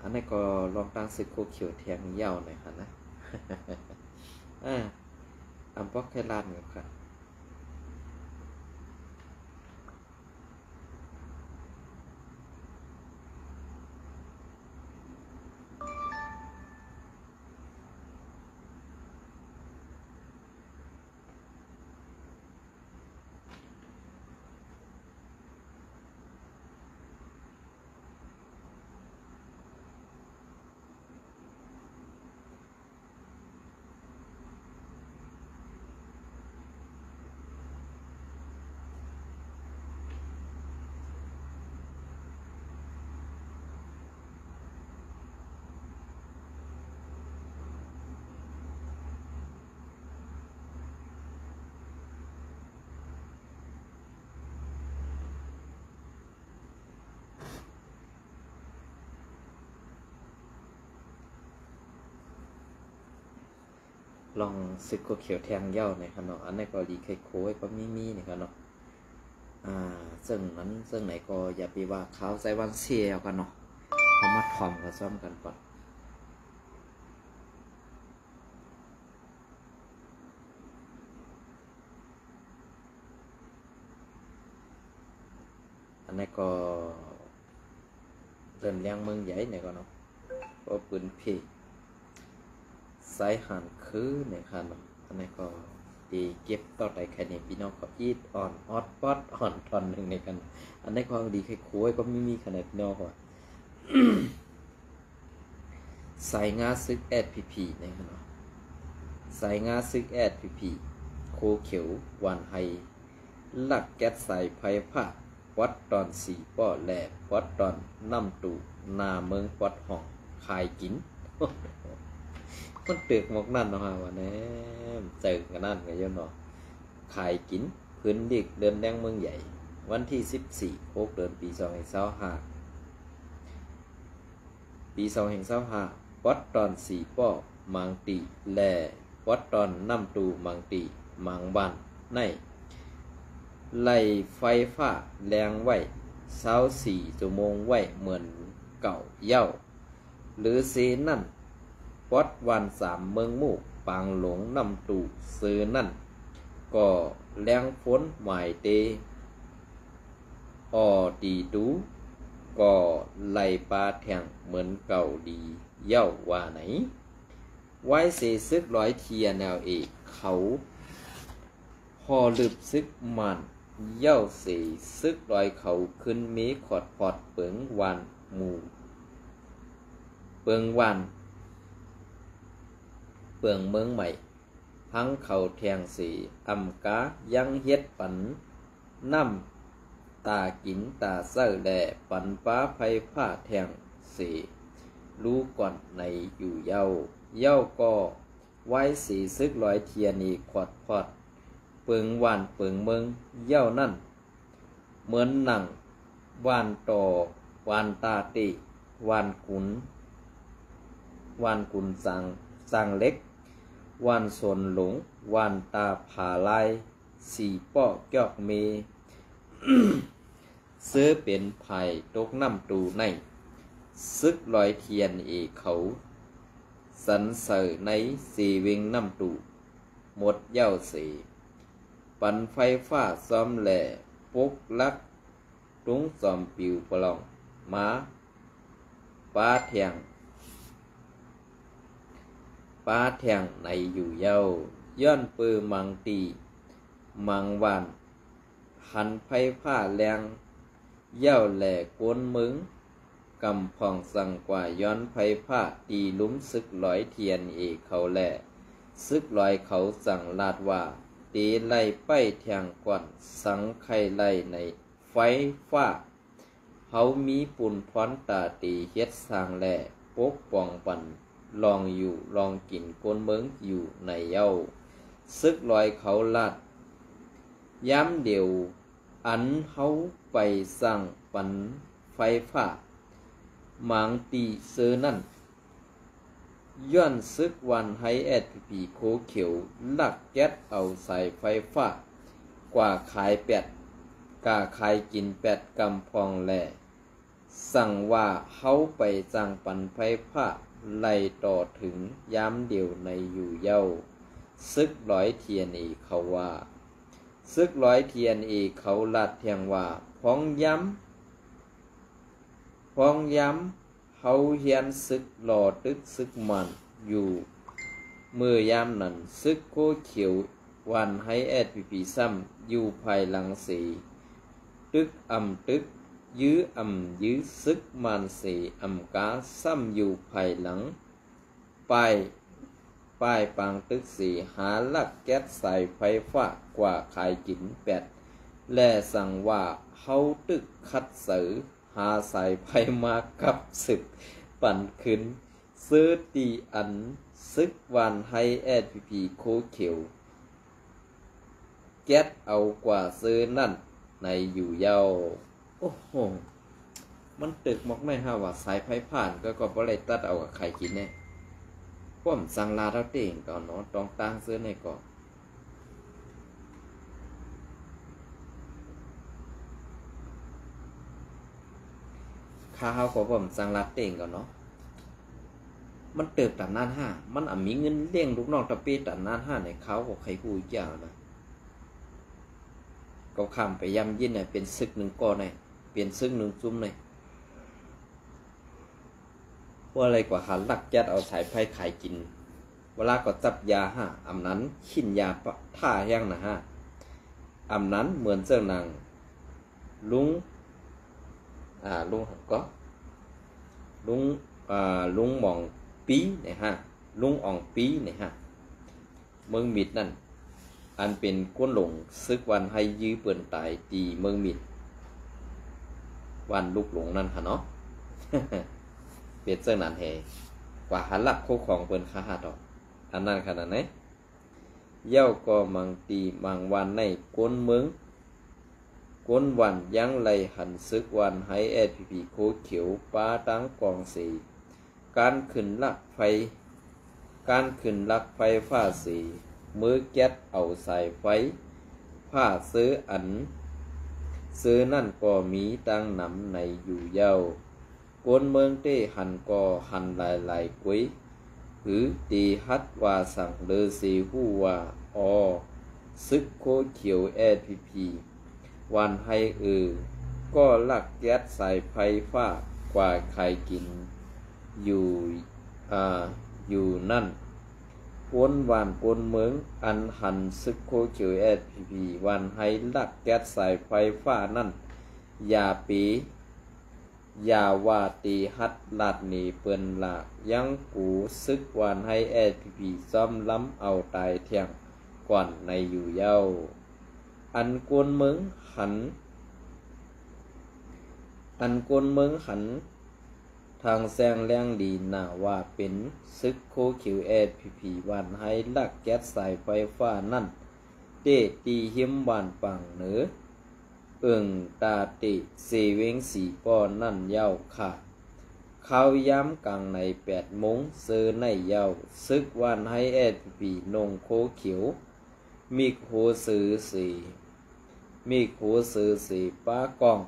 อันนี้ก็ลองตั้งซึกโคเขียวแทงเหย้าหน่อยค่ะนะอันพอกแค่ลาดเนี่ยค่ะลองซึกโคเขียวแทงเหย้าหน่อยค่ะเนาะอันนี้ก็ดีไข่โค้ยก็มีนี่ค่ะเนาะซึ่งไหนก็อย่าไปว่าขาวใส่วันเสียกันเนาะเขามาถ่อมกันซ้อมกันก่อนอันนี้ก็เริ่มเลี้ยงเมืองใหญ่เนี่ยก็เนาะก็ปืนพี่สายหันคือเนี่ยค่ะเนาะอันนี้ก็ดีเก็บต่อไปแค่นี้พี่น้องก็อีดอ่อนออดป๊อดอ่อนทอนหนึ่งในกันอันนี้ก็ดีไข่โค้ยก็มีขนาดพี่น้องก็สายงาซึกแอดพีเนี่ยค่ะเนาะสายงาซึกแอดพีโคเขียวหวานไฮหลักแก๊สใส่ไฟผ้าวัดตอนสี่ป้อแหลกวัดตอนน้ำตูนาเมืองวัดห้องขายกินมันเตือกหมกนั่นเนาะฮะวันนี้เจอกันนั่นกันเยอะเนาะขายกินพื้นดิกเดินแดงเมืองใหญ่วันที่14 เดือนปี2025ปี2025วัดตอนสี่ป้อมังตีแลวัดตอนน้ำตูมังตีมังบันในไล่ไฟฟ้าแรงไว้24 ชั่วโมงไว้เหมือนเก่าเย้าหรือเซนั่นวัดวัน3 เมืองมู่ปางหลงนำตู่ซื้อนั่นก็แรงฝนหมายเตอดีดูก็ไล่ปลาแทงเหมือนเก่าดีเย้าว่าไหนไว้เสซึกร้อยเทียแนวเอกเขาพอลึบซึกมันเย้าเสซึกร้อยเขาขึ้นมีขอดพอดเปิงวันหมู่เปิงวันเปลืองเมืองใหม่พังเขาแทงสีอำกายังเฮ็ดปันน้ำตากินตาเศร้าแลปันป้าไฟผ้าแทงสีรู้ก่อนในอยู่เย้าก็ไว้สีซึกร้อยเทียนีขวดพอดเปิงวานเปิงเมืองเย้านั่นเหมือนหนังวานต่อวานตาติวานกุนสังเล็กวานสนหลงวานตาผาลายสีป้อเกอกเม ซื้อเป็นไผ่ตกน้ำตูในซึกลอยเทียนเขาสันเสยในสีเวงน้ำตูหมดเย้าสีปันไฟฟ้าซ้อมแหล่ปกลักตุงซ้อมปิวปลองม้าป้าเทียงป้าแทงในอยู่เย้าย้อนปือมังตีมังวานหันไฟผ้าแรงเย้าแหล่โกนมึงกำพองสั่งกว่าย้อนไฟผ้าตีลุ้มซึกร้อยเทียนเขาแหล่ซึกร้อยเขาสั่งลาดว่าตีไล่ไปแทงก่อนสังไข่ไล่ในไฟฟ้าเขามีปุ่นพรตาตีเฮ็ดสร้างแหล่ปกป้องปันลองอยู่ลองกินก้นเมืองอยู่ในเย้าซึกลอยเขาลาดย้ำเดียวอันเขาไปสั่งปันไฟฟ้าหมางตีเซอนั่นย้อนซึกวันให้พีโคเขียวลักแก๊สเอาใส่ไฟฟ้ากว่าขาย8 กาขายกิน8 กำพองแหล่ สั่งว่าเขาไปจ้างปันไฟผ้าไล่ต่อถึงยามเดียวในอยู่เย้าซึกร้อยเทียนอีเขาว่าซึกร้อยเทียนอีเขาลัดเทียงว่าพ้องย้ำเขาเฮียนซึกหล่อตึกซึกมันอยู่เมื่อยามนั้นซึกโคเขียววันให้แอดพีซ้ำอยู่ภายหลังสีตึกตึกยื้อยื้อซึกมันสีกาซ้ำอยู่ภายหลังป้ายปังตึกสีหาลักแก๊สใส่ไฟฟ้ากว่าขายกินแปดและสั่งว่าเขาตึกคัดเสือหาสายไฟมากับศึกปั่นขึ้นซื้อตีอันซึกวันให้แอดพีโคเขียวแก๊สเอากว่าซื้อนั่นในอยู่เย้าโอ้โหมันตึกมอกไม่ห้าว่าสายไฟผ่านก็บ่ได้ตัดเอากับใครกินแน่พวกสั่งลาเราเต่งก่อนเนาะต้องตั้งซื้อในก่อนข้าวของผมสั่งลาเต่งก่อนเนาะมันเติบตัดนานห้ามันมีเงินเลี้ยงลูกน้องตะปีตัดนานห้าในเขาของใครพูดยาวนะก็คำไปย้ำยินเนี่ยเป็นซึกหนึ่งก้อนเนี่ยเปลี่ยนซึกหนึ่งซุ้มเนี่ยว่าอะไรกว่าหันลักยัดเอาสายไฟขายกินเวลาก็จับยานั้นขินยาท่าย่างนะนั้นเหมือนเจ้านางลุงก็ลุงหม่องปีเนี่ยลุงอ่องปีเนี่ยเมืองมิดนั่นอันเป็นก้นหลงซึกวันให้ยื้อเปิ่นตายตีเมืองมิดวันลูกหลงนั่นเนาะ เปลี่ยนเจ้านั้นแห่กว่าหันหลักโคของเปิ่นคาหาดอกอันนั้นขนาดไหนเย้าก็มังตีมังวันในก้นเมืองก้นวันยังไหลหันซึกวันให้แอดพีโคเขียวป้าตั้งกองสีการขึ้นลักไฟฟ้าสีมือแก๊สเอาสายไฟผ้าซื้อนั่นก็มีตั้งนำในอยู่เย้าก้นเมืองเต้หันก็หันหลายกุ้ยหือตีฮัดว่าสั่งเลอสีหู้ว่าซึกโคเขียวแอดพีวันให้ก็ลักแก๊สสายไฟฟ้ากว่าใครกินอยู่นั่นก้นวันก้นเมืองอันหันซึกโคเขียวแอดพีวันให้ลักแก๊สสายไฟฟ้านั่นอย่าว่าตีฮัดลัดนี่เปิ้นละยังกูซึกวันให้แอดพีซ้อมล้ำเอาตายเที่ยงก่อนในอยู่เย้าอันกวนเมืองหันทางแซงแรงดีน่าว่าเป็นซึกโคคิวแอดพีวันให้ลักแก๊สสายไฟฟ้านั่นเตตีหิมบานปังเหนือตาติเซเวงสีป้อนนั่นเย้าค่ะข้าวย้ำกลางใน8 โมงเซอในเย้าซึกวันให้แอดพีนงโคเขียวมีโคซื้อสีป้ากอง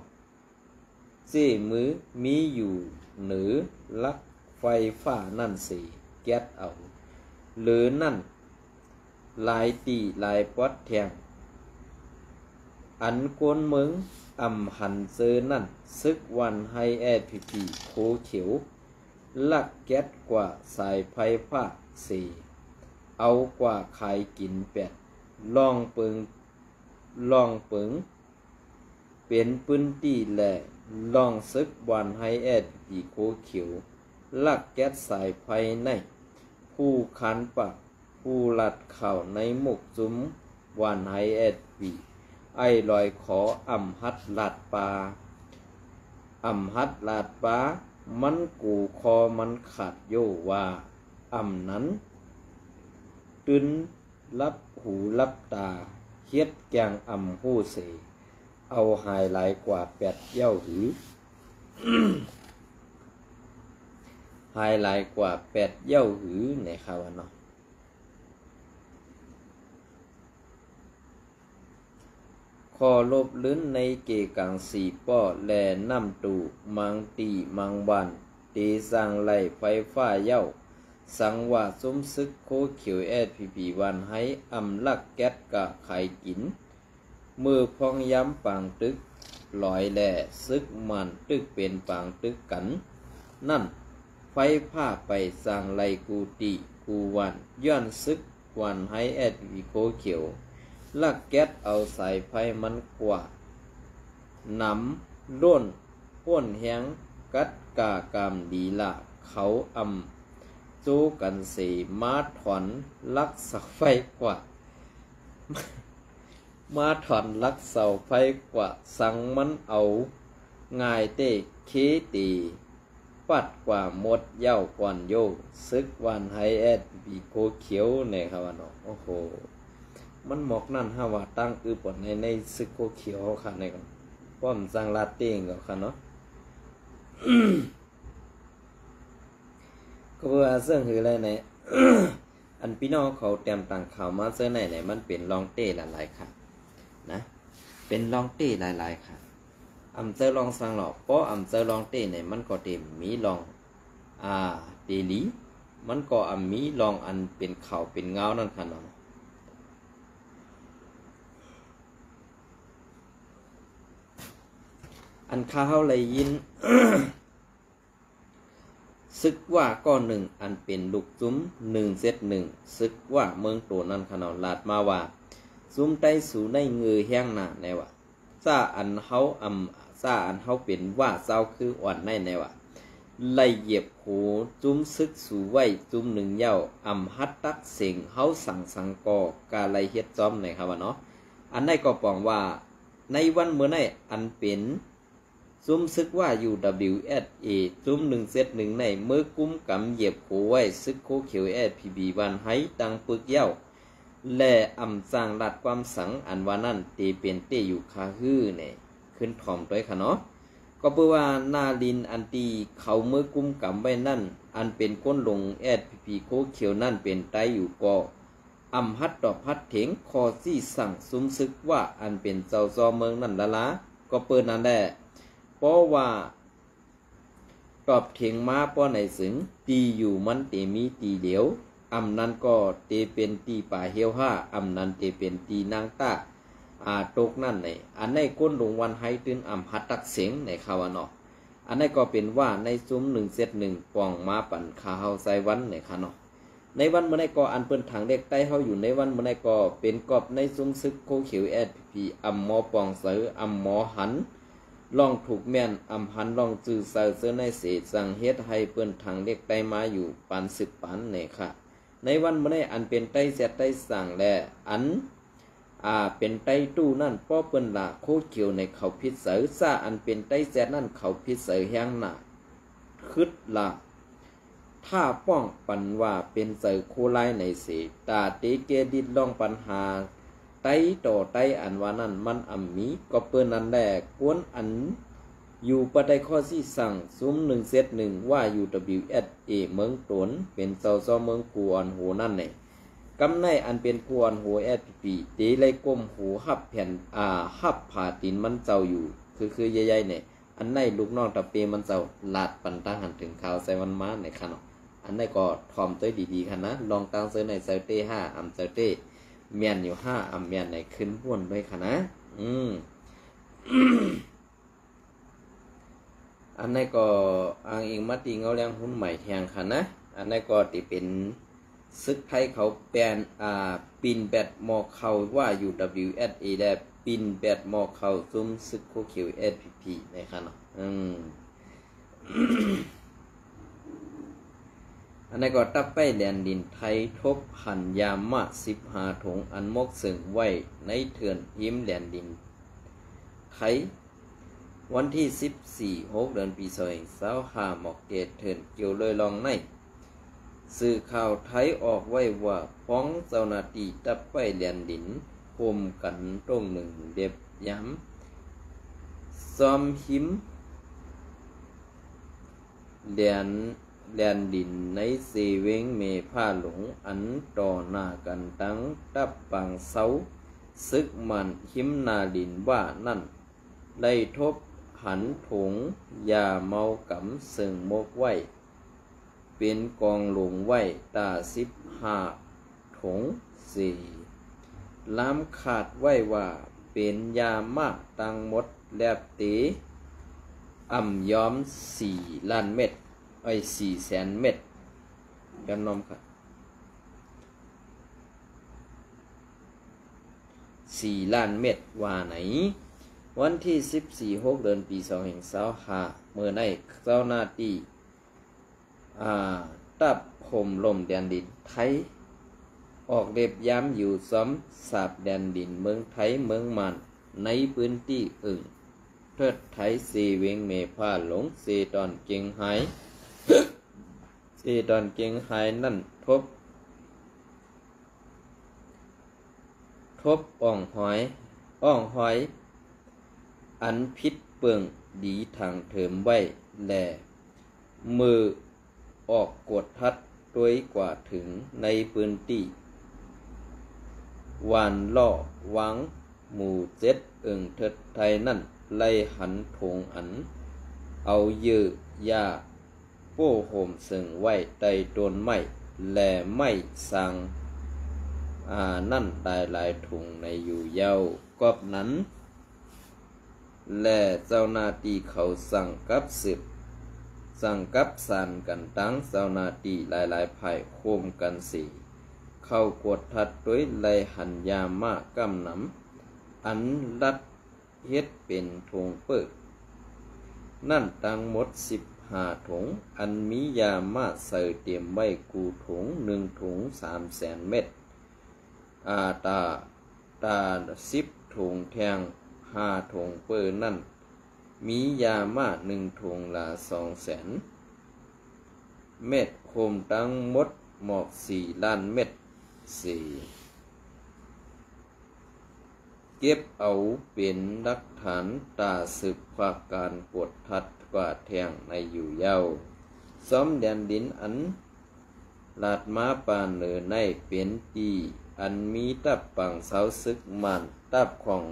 เจ้มือมีอยู่เหนือลักไฟฟ้านั่นสีแก๊สเอาหรือนั่นลายตีลายปอดแทงอันกวนเมืองหันเจอนั่นซึกวันให้แอดพีโคเขียวลักแก๊สกว่าสายไฟฟ้าสีเอากว่าขายกิน8ลองเปิงเป็นพื้นที่แหละลองซึกวันให้แอดพีโคเขียวลักแก๊สสายไฟในผู้คันปะผู้ลัดเข่าในหมกจุ้มวันให้แอดพีไอ้ลอยขอหัดลาดปลามันกูคอมันขาดโยว่านั้นตื่นรับหูรับตาเฮ็ดแกงหู้เสเอาหายหลายกว่า8 เย้าหือ หายหลายกว่า8 เย้าหือในข่าวเนาะค คอลบลื้นในเกกังสีป้อแลน้ำตูมังตีมังวันเตสังไหลไฟฟ้าเย้าสังว่าซุ้มซึกโคเขียวพีวันให้อำลักแก๊สกะไข่กินมือพองย้ำปางตึกลอยแหล่ซึกมันตึกเป็นปางตึกกันนั่นไฟผ้าไปสร้างไหลกูตีกูวันย้อนซึกวันให้พีโคเขียวลักแก๊สเอาสายไฟมันกว่าน้ำร่นป้นแหงกัดกากามดีละเขาจูกันสีมาถอนลักเสาไฟกว่า มาถอนลักเสาไฟกว่าสังมันเอาง่ายเตเคตีปัดกว่าหมดเย้าก่อนโยซึกวันไฮบีโกเขียวในครับว่าเนาะโอ้โหมันหมอกนั่นฮะว่าตั้งปวดในซึกโกเขียวค่ะในก่อนป้อมสร้างลาเต้งกับค่ะเนาะ ก็เพื่อเสื่องคืออะไรใน อันพี่น้องเขาเตรียมต่างข่าวมาเสื้อไหนมันเป็นลองเต้หลายๆค่ะนะเป็นลองเต้หลายๆค่ะเจอลองสังหลอกเพราะเจอลองเต้เนี่ยมันก็เต็มมีลองเดลีมันก็มีลองอันเป็นข่าวเป็นเงานั่นค่ะเนาะอันข้าวเลยยิน ซึกว่าก้อนหนึ่งอันเป็นลูกซุ้ม1 ซึกว่าเมืองโตนั่นขนาดลาดมาว่าซุ้มใต้สู่ในเงือแห้งหนาในว่าซาอันเฮาซาอันเฮาเป็นว่าเจ้าคืออ่อนในว่าไล่เหยียบโหจุ้มซึกสู่ไว้จุ้มหนึ่งเย้าฮัดตักเสียงเฮาสังกอกาไลเฮ็ดจอมในครับว่าเนาะอันได้ก็ปองว่าในวันเมื่อในอันเป็นซุ้มซึกว่า UWSA ซุ้ม1 ในมือกุ้มกำเหยียบโขไว้ซึกโคเขียวพีวันให้ตังปึกเย้าและสร้างรัดความสังอันว่านั่นเตเป็นเตอยู่คาฮื้อเนี่ยขึ้นถ่อมด้วยค่ะเนาะก็เพื่อว่านาลินอันตีเขามือกุ้มกำไว้นั่นอันเป็นก้นลงพีโคเขียวนั่นเป็นไตอยู่ก็ฮัดดอกฮัดเถงคอซี่สั่งซุ้มซึกว่าอันเป็นเจ้าจอเมืองนั่นละก็เปิดนั่นแหละเพราะว่าตอบเถียงมาป้อไหนสึงตีอยู่มันเตมีตีเดียวนั้นก็เตเป็นตีป่าเฮียวห้านั้นเตเป็นตีนางตาตกนั่นในอันในก้นลงวันให้ตื่นฮัดตักเสียงในคาวานออันในก็เป็นว่าในซุ้ม1 ปองมาปั่นคาเฮาไซวันในคานอในวันเมื่อในก็อันเปิ้นถังเด็กใต้เฮาอยู่ในวันเมื่อในก็เป็นกอบในซุ้มซึกโคเขียวพีหมอปองเสือหมอหันลองถูกแม่นพันลองจื้อเสือเสื้อในเศษสั่งเฮ็ดให้เปิ้นถังเด็กใต้มาอยู่ปัน10 ปันในค่ะในวันเมื่อในอันเป็นใต้เสียใต้สั่งแลอันเป็นไตตู้นั่นป้อเปิ้นละโคเขียวในเขาพิษเสือซาอันเป็นไตแซนั่นเขาพิษเสือแห้งหนาคึดละถ้าป้องปันว่าเป็นเสือโคไลในเสตาเตเกดิดลองปัญหาไตต่อไตอันว่านั่นมันมีก็เปิ้นนั่นแหละกวนอันอยู่ปะไดข้อที่สั่งซุ้ม1 ว่า UWSA เมืองตนเป็นเจ้าซ้อเมืองกูอันโหนั่นแหละกำในอันเป็นกวนหัวเตเลยก้มหูหับแผ่นหับผ่าตินมันเจ้าอยู่คือใหญ่ๆเนี่ยอันในลูกน้องตะเปมันเจ้าลาดปันตั้งหันถึงข่าวใส่วันม้าในค่ะเนาะอันในก็ทอมตัวดีๆค่ะนะลองตั้งเซอร์ในเซอร์เต้5เซอร์เต้เมียนอยู่5เมียนในขึ้นบ้วนด้วยค่ะนะอันในก็อ้างอิงมาตีเงาแรงหุ้นใหม่แทงค่ะนะอันในก็ติเป็นซึกไทยเขาแปลนปินแบดมอเขาว่า UWSA ได้ปินแบดมอเขาซุ้มซึกโคเขียว SPP นะครับเนาะอันนี้ก็ตับไปแดนดินไทยทบหันยามะ15 ถุงอันมกสึงไว้ในเถื่อนหิมแดนดินไทยวันที่14 เดือนปี2565หมอกเกตเถื่อนเกี่ยวเลยลองในสื่อข่าวไทยออกไว้ว่าพ้องเจ้าหน้าที่ตับไปแดนดินพมกันตรงหนึ่งเด็บย้ำซ้อมหิมแดนดินในเซเวงเมผ้าหลงอันต่อหน้ากันตั้งตับปังเสา ซึกมันหิมนาลินว่านั่นได้ทบหันถงยาเมากำซึ่งมกไว้เป็นกองหลงไว้ตา15 ถง4ล้ำขาดไว้ว่าเป็นยามากตังหมดแลบตีอ่ำย้อม4 ล้านเม็ด400,000 เม็ดย้อนน้อมค่ะ4 ล้านเม็ดว่าไหนวันที่14 เดือนปี2525เมื่อในเจ้าหน้าที่ตับห่มลมแดนดินไทยออกเล็บย้ำอยู่ซ้อมสาบแดนดินเมืองไทยเมืองมันในพื้นที่อื่นเทิดไทยเซเวงเมพาหลงเซตอนเกียงไฮนั่นทบอ่องหอยอันพิษเปิงดีทางเถิมไว้แลมือออกกดทัดด้วยกว่าถึงในพื้นที่วานล่อวังหมู่7เทิดไทยนั่นไล่หันถงอันเอาเยือยาโป้โหมซึ่งไว้ใต้ต้นไม้แลไม่สั่งนั่นได้หลายถุงในอยู่เย้ากอบนั้นและเจ้าหน้าที่เขาสั่งกับสานกันตั้งเจ้าหน้าที่หลายๆฝ่ายโคมกันเข้ากดทัดด้วยไล่หันยามากำนำอันรัดเฮ็ดเป็นถงเปิดนั่นตั้งหมด15 ถงอันมียามาใส่เตรียมไว้กูถง1 ถง300,000 เม็ดตา10 ถงแทง5 ถงเปิดนั่นมียามา1 ถงละ200,000 เม็ดโคมตั้งหมดหมอก4 ล้าน เม็ดเก็บเอาเป็นหลักฐานตาสืบภาคการกดทัดกว่าแทงในอยู่เย้าซ้อมแดนดินอันลาดมาปานเหนือในเป็นตีอันมีตับปังเสาซึกมันตับของ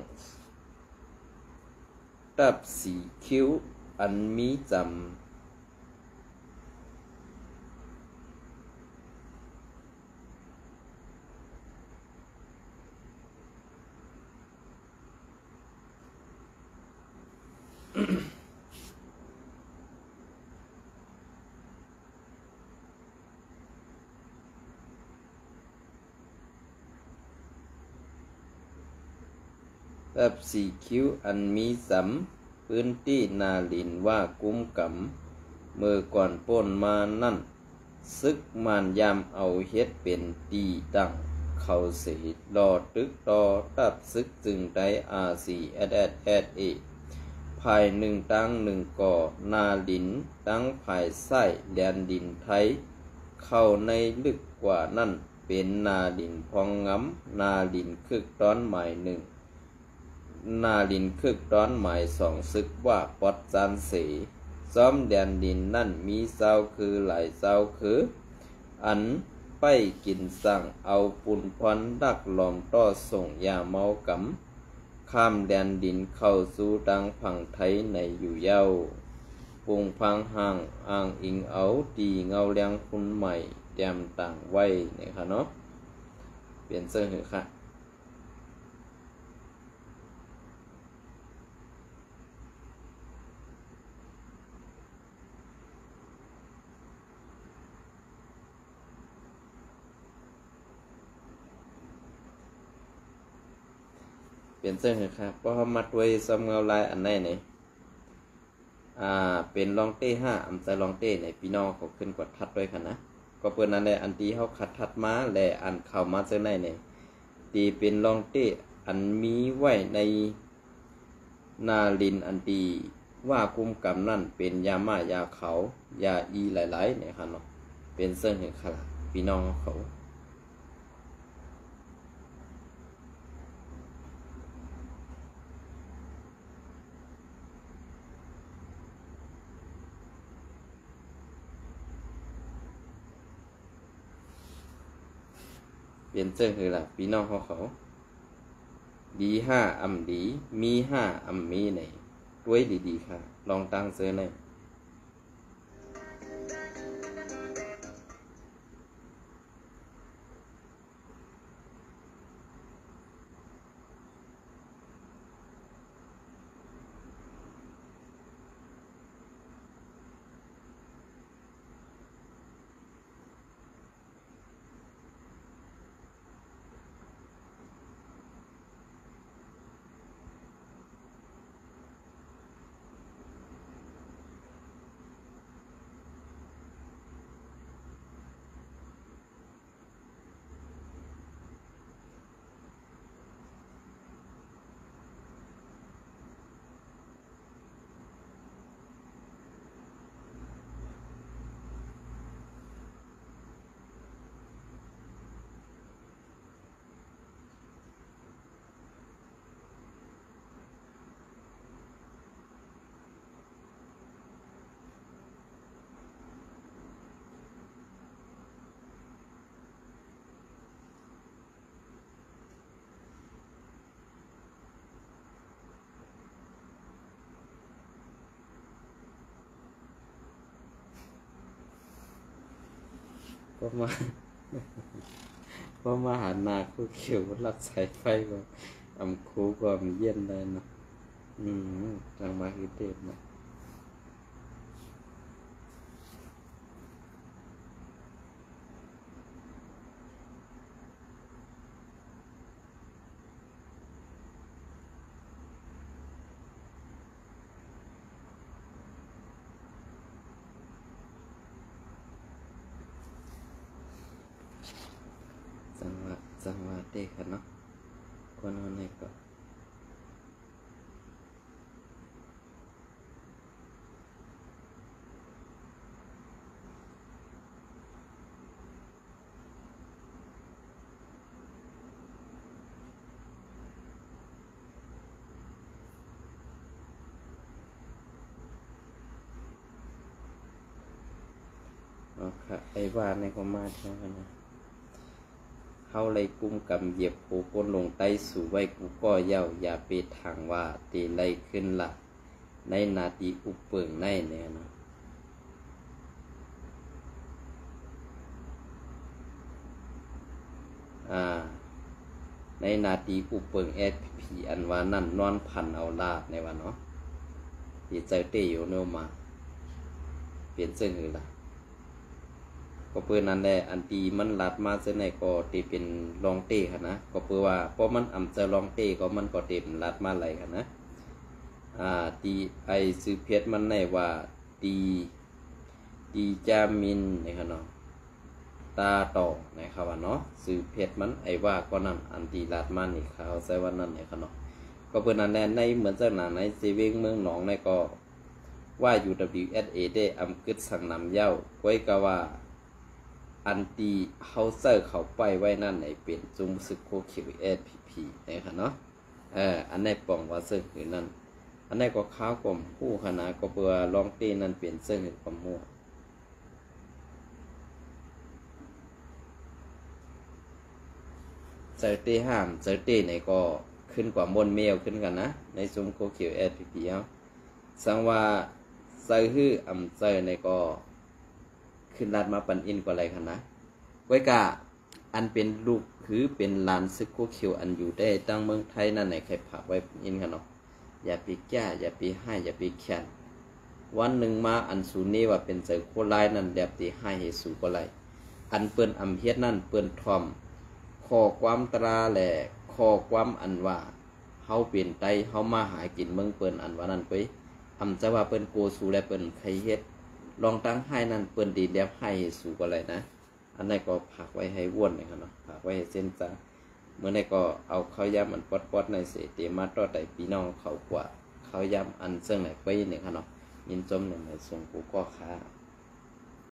ตับสีคิ้วอันมีจำตับสีคิ้วอันมีสำพื้นที่นาลินว่ากุ้มกำเมื่อก่อนป้นมานั่นซึกมานยามเอาเฮ็ดเป็นตีตั้งเขาเสียรอตึกต่อตับซึกจึงได้RCSSภาย1 ตั้ง1 ก่อนาลินตั้งภายไส้แดนดินไทยเข้าในลึกกว่านั่นเป็นนาลินพองงำนาลินคึกต้อนหมาย1นาลินคึกต้อนหมาย2ซึกว่าปอดจานเสซ้อมแดนดินนั่นมีเจ้าคือหลายเจ้าคืออันไปกินสั่งเอาปุ่นพรดักหลอมต่อส่งยาเมากำข้ามแดนดินเข้าสู่ดังพังไทยในอยู่เย้าปุงพังห่างอ่างอิงเอาตีเงาแรงคุณใหม่แจมต่างไว้เนี่ยค่ะเนาะเปลี่ยนเสื้อเหอะค่ะเปลี่ยนเสื้อเหอะครับเพราะเขามัดไว้ซ้ำเงาลายอันไหนเนี่ยเป็นลองเต้5แต่ลองเต้ในพี่น้องเขาขึ้นกดทัดไว้ค่ะนะก็เปิดนั่นแหละอันที่เขาขัดทัดมาและอันเข้ามาเสื้อในเนี่ยตีเป็นลองเต้อันมีไว้ในนาลินอันตีว่ากุมกำนั่นเป็นยามายาเขายาอีหลายๆเนี่ยค่ะเนาะเป็นเสื้อเหอะค่ะพี่น้องเขา เปลี่ยนเสื้อคือล่ะพี่น้องเขา ดีห้าอำดีมีห้าอำมีในด้วยดีๆค่ะลองตั้งเสือในก็มา ก็มาหานาคู่เขียวรักสายไฟก็อำคูก็มีเย็นได้เนาะทางมาคือเต็มนะสังวาเตค่ะเนาะคนเอาในก็ค่ะไอ้ว่าในก็มาเท่ากันนะเข้าเลยกุมกำเหยียบโผก้นลงใต้สู่ไว้กูก็เย้าอย่าไปทางว่าตีไล่ขึ้นละในนาทีอุปเปิงในเนี่ยนะในนาทีอุปเปิงSPP อันว่านั่นนอนพันเอาลาดในวันเนาะที่ใจเตยโนมาเปลี่ยนซึ่งหรือละก็เพื่อนั่นแหละอันตีมันลัดมาเส้นไหนก็ตีเป็นลองเต้ค่ะนะก็เพื่อว่าเพราะมันอ่ำจะลองเต้ก็มันก็เต็มลัดมาไหลค่ะนะตีไอซื้อเพชรมันในว่าตีจามินนะครับเนาะตาต่อนะครับว่าเนาะซื้อเพชรมันไอว่าก็นั่นอันตีลัดมานี่เขาใส่ว่านั่นนะครับเนาะก็เพื่อนั่นแหละในเหมือนเจ้าหน้าในเซเว่งเมืองหนองในก็ว่า UWSA ได้อำกึดสั่งนำเย้าไว้ก็ว่าอันตีเฮาเซอร์เขาไปไว้นั่นในเป็นจุ่มซึกโคคิวSPPนะครับเนาะอันในป่องว่าซึ่งคือนั่นอันในก็ข้าวกลมผู้คณะก็เพื่อลองตีนั่นเปลี่ยนซึ่งคือความมั่วเจอตีห้ามเจอตีในก็ขึ้นกว่ามนเมลขึ้นกันนะในจุ่มโคคิวSPP เฮาสังว่าเซอร์ฮื้ออำเจอในก็ขึ้นลาดมาปันอินกว่าอะไรคะนะไว้กะอันเป็นลูกคือเป็นลานซึกโคเขียวอันอยู่ได้ตั้งเมืองไทยนั่นไหนใครผักไว้อินกันเนาะอย่าไปแก้อย่าไปให้อย่าไปแค้นวันหนึ่งมาอันสูนี้ว่าเป็นเจอโคไลนั่นแบบที่ให้เหสูก็ไรอันเปิ้นอำเฮ็ดนั่นเปิ้นทอมข้อความตราแหละข้อความอันว่าเฮาเป็นไตเฮามาหากินเมืองเปิ้นอันว่านั่นไปอำจะว่าเปิ้นโกสูและเปิ้นใครเฮ็ดลองตั้งให้นั่นเปิ้นดีแล้วให้สู่ก็อะไรนะอันนี้ก็ผักไว้ให้ว่นนะครับเนาะผักไว้ให้เส้นจ้าเมื่อนี้ก็เอาข้าวยำอันปอดในเศษเตมาต่อแต่พี่น้องเขากว่าข้าวยำอันเสื่องไหนไปเนี่ยครับเนาะยินจมเนี่ยในส่งกูก็ค้า